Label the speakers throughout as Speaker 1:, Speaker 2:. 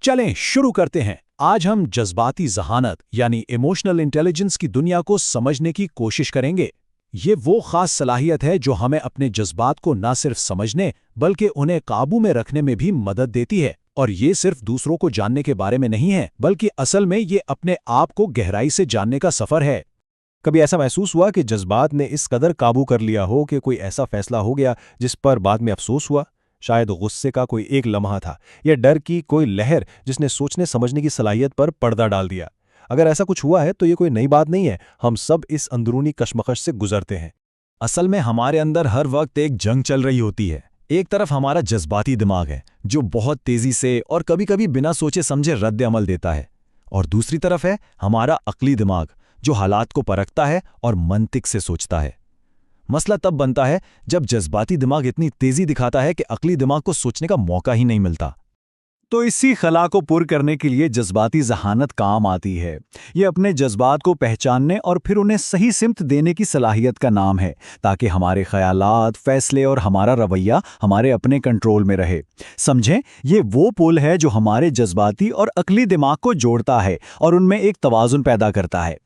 Speaker 1: चलें शुरू करते हैं। आज हम जज्बाती ज़हानत यानी इमोशनल इंटेलिजेंस की दुनिया को समझने की कोशिश करेंगे। ये वो खास सलाहियत है जो हमें अपने जज्बात को न सिर्फ समझने बल्कि उन्हें काबू में रखने में भी मदद देती है। और ये सिर्फ दूसरों को जानने के बारे में नहीं है, बल्कि असल में ये अपने आप को गहराई से जानने का सफ़र है।
Speaker 2: कभी ऐसा महसूस हुआ कि जज्बात ने इस कदर काबू कर लिया हो कि कोई ऐसा फैसला हो गया जिस पर बाद में अफसोस हुआ? शायद गुस्से का कोई एक लम्हा था या डर की कोई लहर जिसने सोचने समझने की सलाहियत पर पर्दा डाल दिया। अगर ऐसा कुछ हुआ है तो ये कोई नई बात नहीं है, हम सब इस अंदरूनी कशमकश से गुजरते हैं।
Speaker 3: असल में हमारे अंदर हर वक्त एक जंग चल रही होती है। एक तरफ हमारा जज्बाती दिमाग है जो बहुत तेजी से और कभी-कभी बिना सोचे समझे रद्द अमल देता है, और दूसरी तरफ है हमारा अक्ली दिमाग जो हालात को परखता है और मंतिक से सोचता है। मसला तब बनता है जब जज्बाती दिमाग इतनी तेजी दिखाता है कि अक्ली दिमाग को सोचने का मौका ही नहीं मिलता।
Speaker 1: तो इसी खला को पुर करने के लिए जज्बाती ज़हानत काम आती है। ये अपने जज्बात को पहचानने और फिर उन्हें सही सिमत देने की सलाहियत का नाम है, ताकि हमारे ख़यालात, फैसले और हमारा रवैया हमारे अपने कंट्रोल में रहे। समझें, ये वो पुल है जो हमारे जज्बाती और अक्ली दिमाग को जोड़ता है और उनमें एक तवाज़ुन पैदा करता है।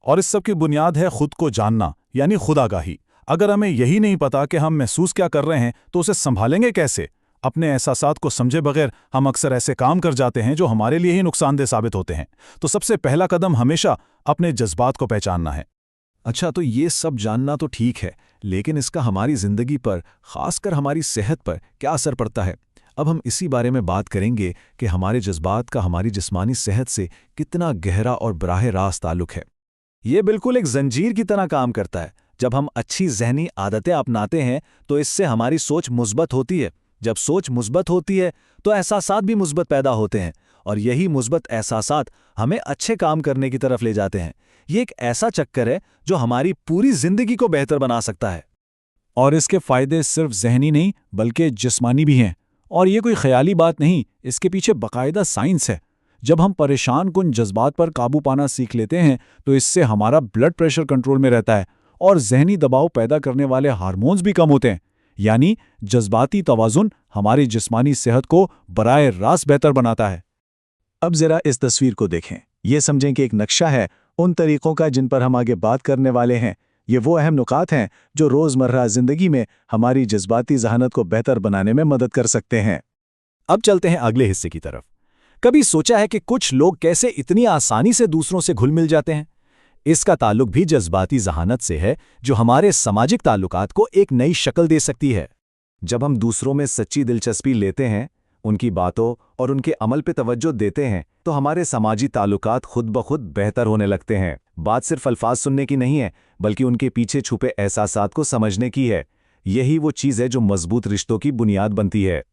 Speaker 4: और इस सब की बुनियाद है खुद को जानना, यानी खुद आगाही। अगर हमें यही नहीं पता कि हम महसूस क्या कर रहे हैं तो उसे संभालेंगे कैसे? अपने एहसासात को समझे बगैर हम अक्सर ऐसे काम कर जाते हैं जो हमारे लिए ही नुकसानदेह साबित होते हैं। तो सबसे पहला कदम हमेशा अपने जज्बात को पहचानना है।
Speaker 3: अच्छा, तो ये सब जानना तो ठीक है, लेकिन इसका हमारी जिंदगी पर, खासकर हमारी सेहत पर क्या असर पड़ता है? अब हम इसी बारे में बात करेंगे कि हमारे जज्बात का हमारी जिस्मानी सेहत से कितना गहरा और बराह रास्त ताल्लुक है।
Speaker 1: ये बिल्कुल एक जंजीर की तरह काम करता है। जब हम अच्छी ज़हनी आदतें अपनाते हैं तो इससे हमारी सोच मुस्बत होती है। जब सोच मुस्बत होती है तो एहसासात भी मुस्बत पैदा होते हैं, और यही मुस्बत एहसासात हमें अच्छे काम करने की तरफ ले जाते हैं। ये एक ऐसा चक्कर है जो हमारी पूरी जिंदगी को बेहतर बना सकता है।
Speaker 4: और इसके फ़ायदे सिर्फ ज़हनी नहीं बल्कि जिस्मानी भी हैं। और ये कोई ख़याली बात नहीं, इसके पीछे बाकायदा साइंस है। जब हम परेशान कुन जज्बात पर काबू पाना सीख लेते हैं तो इससे हमारा ब्लड प्रेशर कंट्रोल में रहता है और जहनी दबाव पैदा करने वाले हार्मोन्स भी कम होते हैं। यानी जज्बाती तवाज़ुन हमारी जिस्मानी सेहत को बराए रास्त बेहतर बनाता है।
Speaker 2: अब जरा इस तस्वीर को देखें। ये समझें कि एक नक्शा है उन तरीक़ों का जिन पर हम आगे बात करने वाले हैं। ये वो अहम नुकात हैं जो रोज़मर्रा ज़िंदगी में हमारी जज्बाती ज़हानत को बेहतर बनाने में मदद कर सकते हैं।
Speaker 1: अब चलते हैं अगले हिस्से की तरफ। कभी सोचा है कि कुछ लोग कैसे इतनी आसानी से दूसरों से घुल मिल जाते हैं? इसका ताल्लुक भी जज्बाती ज़हानत से है जो हमारे सामाजिक ताल्लुकात को एक नई शक्ल दे सकती है।
Speaker 2: जब हम दूसरों में सच्ची दिलचस्पी लेते हैं, उनकी बातों और उनके अमल पे तवज्जो देते हैं, तो हमारे समाजी ताल्लुकात खुद ब खुद बेहतर होने लगते हैं। बात सिर्फ अल्फाज सुनने की नहीं है, बल्कि उनके पीछे छुपे एहसासात को समझने की है। यही वो चीज़ है जो मजबूत रिश्तों की बुनियाद बनती है।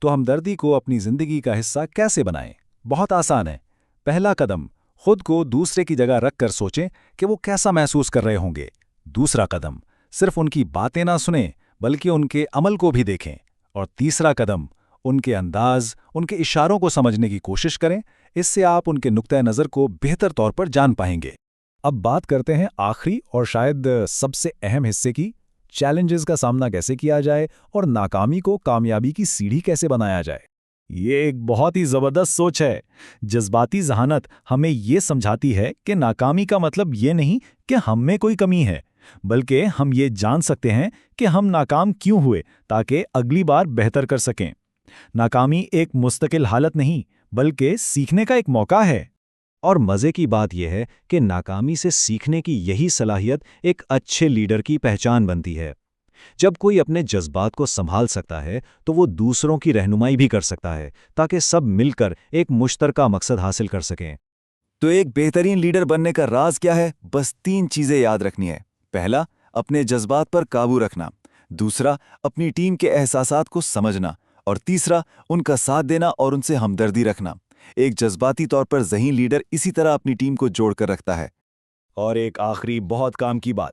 Speaker 1: तो हमदर्दी को अपनी ज़िंदगी का हिस्सा कैसे बनाएं? बहुत आसान है। पहला कदम, खुद को दूसरे की जगह रख कर सोचें कि वो कैसा महसूस कर रहे होंगे। दूसरा कदम, सिर्फ उनकी बातें ना सुनें बल्कि उनके अमल को भी देखें। और तीसरा कदम, उनके अंदाज, उनके इशारों को समझने की कोशिश करें। इससे आप उनके नुक्ता नज़र को बेहतर तौर पर जान पाएंगे। अब बात करते हैं आखिरी और शायद सबसे अहम हिस्से की, चैलेंजेस का सामना कैसे किया जाए और नाकामी को कामयाबी की सीढ़ी कैसे बनाया जाए। ये एक बहुत ही ज़बरदस्त सोच है। जज्बाती ज़हानत हमें ये समझाती है कि नाकामी का मतलब ये नहीं कि हम में कोई कमी है, बल्कि हम ये जान सकते हैं कि हम नाकाम क्यों हुए ताकि अगली बार बेहतर कर सकें। नाकामी एक मुस्तकिल हालत नहीं बल्कि सीखने का एक मौका है।
Speaker 2: और मज़े की बात यह है कि नाकामी से सीखने की यही सलाहियत एक अच्छे लीडर की पहचान बनती है। जब कोई अपने जज्बात को संभाल सकता है तो वो दूसरों की रहनुमाई भी कर सकता है, ताकि सब मिलकर एक मुश्तरका मकसद हासिल कर सकें।
Speaker 3: तो एक बेहतरीन लीडर बनने का राज क्या है? बस 3 चीज़ें याद रखनी है। पहला, अपने जज्बात पर काबू रखना। दूसरा, अपनी टीम के एहसासात को समझना। और तीसरा, उनका साथ देना और उनसे हमदर्दी रखना। एक जज्बाती तौर पर ज़हीन लीडर इसी तरह अपनी टीम को जोड़कर रखता है।
Speaker 1: और एक आखिरी बहुत काम की बात,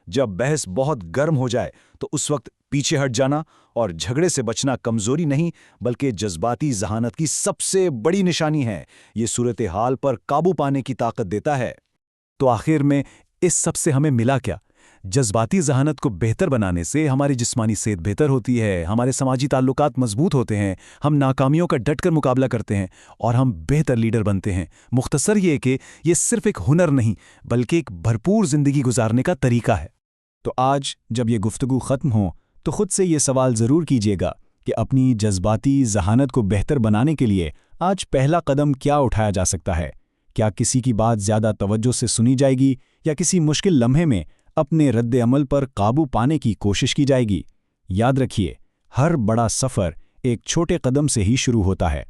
Speaker 1: जब बहस बहुत गर्म हो जाए तो उस वक्त पीछे हट जाना और झगड़े से बचना कमजोरी नहीं बल्कि जज्बाती ज़हानत की सबसे बड़ी निशानी है। ये सूरत हाल पर काबू पाने की ताकत देता है। तो आखिर में इस सब से हमें मिला क्या?
Speaker 2: जज्बाती जहानत को बेहतर बनाने से हमारी जिस्मानी सेहत बेहतर होती है, हमारे समाजी ताल्लुकात मजबूत होते हैं, हम नाकामियों का डटकर मुकाबला करते हैं और हम बेहतर लीडर बनते हैं। मुख्तसर ये कि ये सिर्फ एक हुनर नहीं बल्कि एक भरपूर ज़िंदगी गुजारने का तरीका है।
Speaker 3: तो आज जब ये गुफ्तगू ख़त्म हो तो खुद से ये सवाल ज़रूर कीजिएगा कि अपनी जज्बाती जहानत को बेहतर बनाने के लिए आज पहला कदम क्या उठाया जा सकता है। क्या किसी की बात ज़्यादा तवज्जो से सुनी जाएगी या किसी मुश्किल लम्हे में अपने रद्द अमल पर काबू पाने की कोशिश की जाएगी। याद रखिए, हर बड़ा सफ़र एक छोटे कदम से ही शुरू होता है।